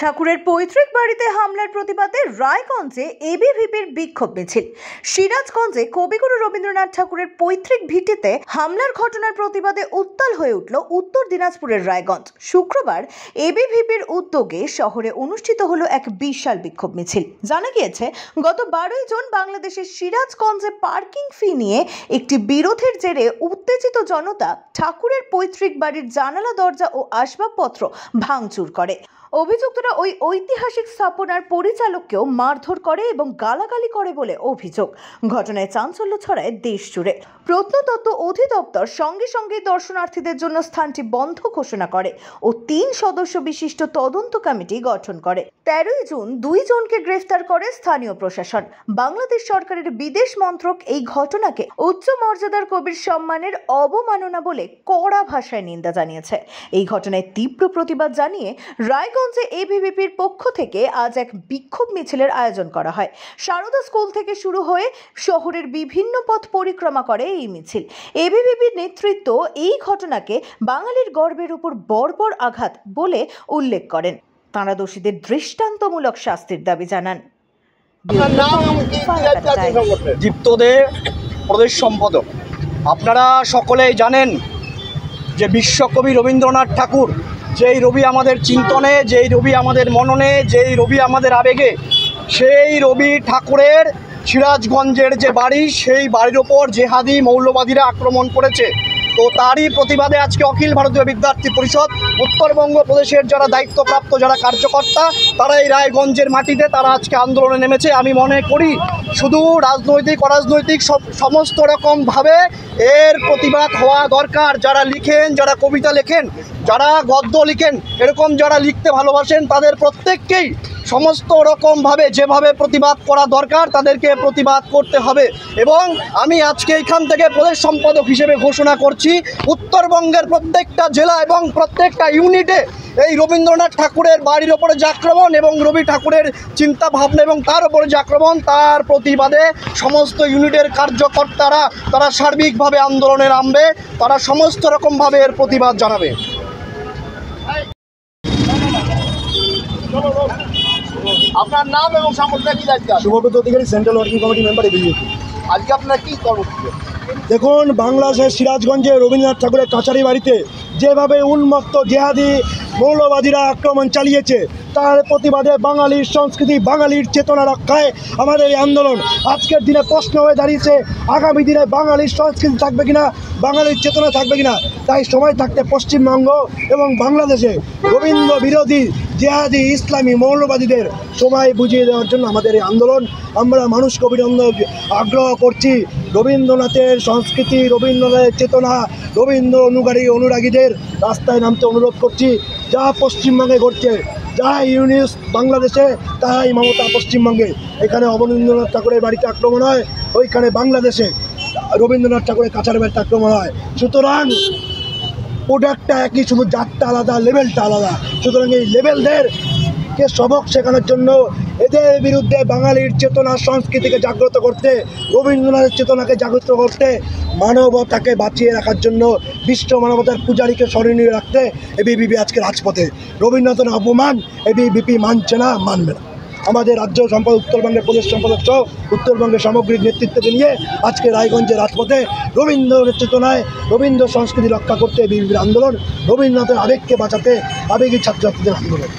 ঠাকুরের পৈতৃক বাড়িতে হামলার প্রতিবাদে রায়গঞ্জে এবিভিপির বিক্ষোভ মিছিল। সিরাজগঞ্জে কবিগুরু রবীন্দ্রনাথ ঠাকুরের পৈতৃক ভিটেতে হামলার ঘটনার প্রতিবাদে উত্তাল হয়ে উঠল উত্তর দিনাজপুরের রায়গঞ্জ। শুক্রবার এবিভিপির উদ্যোগে শহরে অনুষ্ঠিত হলো এক বিশাল বিক্ষোভ মিছিল। জানা গিয়েছে, গত 12 জুন বাংলাদেশের সিরাজগঞ্জে পার্কিং ফি নিয়ে একটি বিরোধের জেরে উত্তেজিত জনতা ঠাকুরের পৈতৃক বাড়ির জানালা, দরজা ও আসবাবপত্র ভাঙচুর করে। অভিযুক্তরা ওই ঐতিহাসিক স্থাপনার পরিচালককেও মারধর করে এবং গালাগালি করে বলে অভিযোগ। ঘটনায় চাঞ্চল্য ছড়ায় দেশ জুড়ে। প্রত্নতত্ত্ব অধিদপ্তর সঙ্গে সঙ্গে দর্শনার্থীদের জন্য স্থানটি বন্ধ ঘোষণা করে ও 3 সদস্য বিশিষ্ট তদন্ত কমিটি গঠন করে। 13 জুন 2 জনকে গ্রেফতার করে স্থানীয় প্রশাসন। বাংলাদেশ সরকারের বিদেশ মন্ত্রক এই ঘটনাকে উচ্চ মর্যাদার কবির সম্মানের অবমাননা বলে কড়া ভাষায় নিন্দা জানিয়েছে। এই ঘটনায় তীব্র প্রতিবাদ জানিয়ে রায়গঞ্জে এবিভিপির পক্ষ থেকে আজ এক বিক্ষোভ মিছিলের আয়োজন করা হয়। সারদা স্কুল থেকে শুরু হয়ে শহরের বিভিন্ন পথ পরিক্রমা করে এই মিছিল। এবিভিপির নেতৃত্ব এই ঘটনাকে বাঙালির গর্বের উপর বর্বর আঘাত বলে উল্লেখ করেন। তাঁরা দোষীদের দৃষ্টান্তমূলক শাস্তির দাবি জানান। দীপ্ত দে, প্রদেশ সম্পাদক। আপনারা সকলেই জানেন যে বিশ্বকবি রবীন্দ্রনাথ ঠাকুর, যেই রবি আমাদের চিন্তনে, যেই রবি আমাদের মননে, যেই রবি আমাদের আবেগে, সেই রবি ঠাকুরের সিরাজগঞ্জের যে বাড়ি, সেই বাড়ির ওপর জেহাদি মৌলবাদীরা আক্রমণ করেছে। তো তারই প্রতিবাদে আজকে অখিল ভারতীয় বিদ্যার্থী পরিষদ উত্তরবঙ্গ প্রদেশের যারা দায়িত্বপ্রাপ্ত, যারা কার্যকর্তা, তারা এই রায়গঞ্জের মাটিতে তারা আজকে আন্দোলনে নেমেছে। আমি মনে করি শুধু রাজনৈতিক অরাজনৈতিক সমস্ত রকমভাবে এর প্রতিবাদ হওয়া দরকার। যারা লিখেন, যারা কবিতা লেখেন, যারা গদ্য লিখেন, এরকম যারা লিখতে ভালোবাসেন, তাদের প্রত্যেককেই সমস্ত রকমভাবে যেভাবে প্রতিবাদ করা দরকার তাদেরকে প্রতিবাদ করতে হবে। এবং আমি আজকে এখান থেকে প্রদেশ সম্পাদক হিসেবে ঘোষণা করছি, উত্তরবঙ্গের প্রত্যেকটা জেলা এবং প্রত্যেকটা ইউনিটে এই রবীন্দ্রনাথ ঠাকুরের বাড়ির ওপরে যে আক্রমণ এবং রবি ঠাকুরের চিন্তা ভাবনা এবং তার ওপরে যে আক্রমণ, তার প্রতিবাদে সমস্ত ইউনিটের কার্যকর্তারা তারা সার্বিকভাবে আন্দোলনে নামবে, তারা সমস্ত রকমভাবে এর প্রতিবাদ জানাবে। আপনার নাম এবং সাংগঠনিক কি দায়িত্ব? Subhabrata Adhikari, central working committee member ABVP. আজকে আপনারা কি কর্মসূচি? দেখুন, বাংলাদেশের সিরাজগঞ্জে রবীন্দ্রনাথ ঠাকুরের কাছারি বাড়িতে যেভাবে উন্মত্ত জেহাদি মৌলবাদীরা আক্রমণ চালিয়েছে, তার প্রতিবাদে বাঙালির সংস্কৃতি, বাঙালির চেতনা রক্ষায় আমাদের এই আন্দোলন। আজকের দিনে প্রশ্ন হয়ে দাঁড়িয়েছে, আগামী দিনে বাঙালির সংস্কৃতি থাকবে কিনা, বাঙালির চেতনা থাকবে কিনা। তাই সময় থাকতে পশ্চিমবঙ্গ এবং বাংলাদেশে রবীন্দ্র বিরোধী জেহাদি ইসলামী মৌলবাদীদের সময় বুঝিয়ে দেওয়ার জন্য আমাদের এই আন্দোলন। আমরা মানুষকে আগ্রহ করছি রবীন্দ্রনাথের সংস্কৃতি, রবীন্দ্রনাথের চেতনা, রবীন্দ্র অনুরাগীদের রাস্তায় নামতে অনুরোধ করছি। যা পশ্চিমবঙ্গে ঘটছে, যা ইউনিস বাংলাদেশে, তাই মমতা পশ্চিমবঙ্গে। এখানে অবনীন্দ্রনাথ ঠাকুরের বাড়িতে আক্রমণ হয়, ওইখানে বাংলাদেশে রবীন্দ্রনাথ ঠাকুরের কাছারি বাড়িতে আক্রমণ হয়। সুতরাং প্রোডাক্টটা একই, শুধু জাতটা আলাদা, লেভেলটা আলাদা। সুতরাং এই লেভেলদেরকে সবক শেখানোর জন্য, এদের বিরুদ্ধে বাঙালির চেতনা সংস্কৃতিকে জাগ্রত করতে, রবীন্দ্রনাথের চেতনাকে জাগ্রত করতে, মানবতাকে বাঁচিয়ে রাখার জন্য, বিশ্ব মানবতার পূজারীকে স্মরণীয় রাখতে এবিভিপি আজকে রাজপথে। রবীন্দ্রনাথের অপমান এবিভিপি মানছে না, মানবে না। আমাদের রাজ্য সম্পাদক, উত্তরবঙ্গের প্রদেশ সম্পাদক সহ উত্তরবঙ্গের সামগ্রিক নেতৃত্বকে নিয়ে আজকে রায়গঞ্জের রাজপথে রবীন্দ্রের চেতনায়, রবীন্দ্র সংস্কৃতি রক্ষা করতে এবিভিপির আন্দোলন, রবীন্দ্রনাথের আবেগকে বাঁচাতে আবেগী ছাত্রছাত্রীদের আন্দোলন।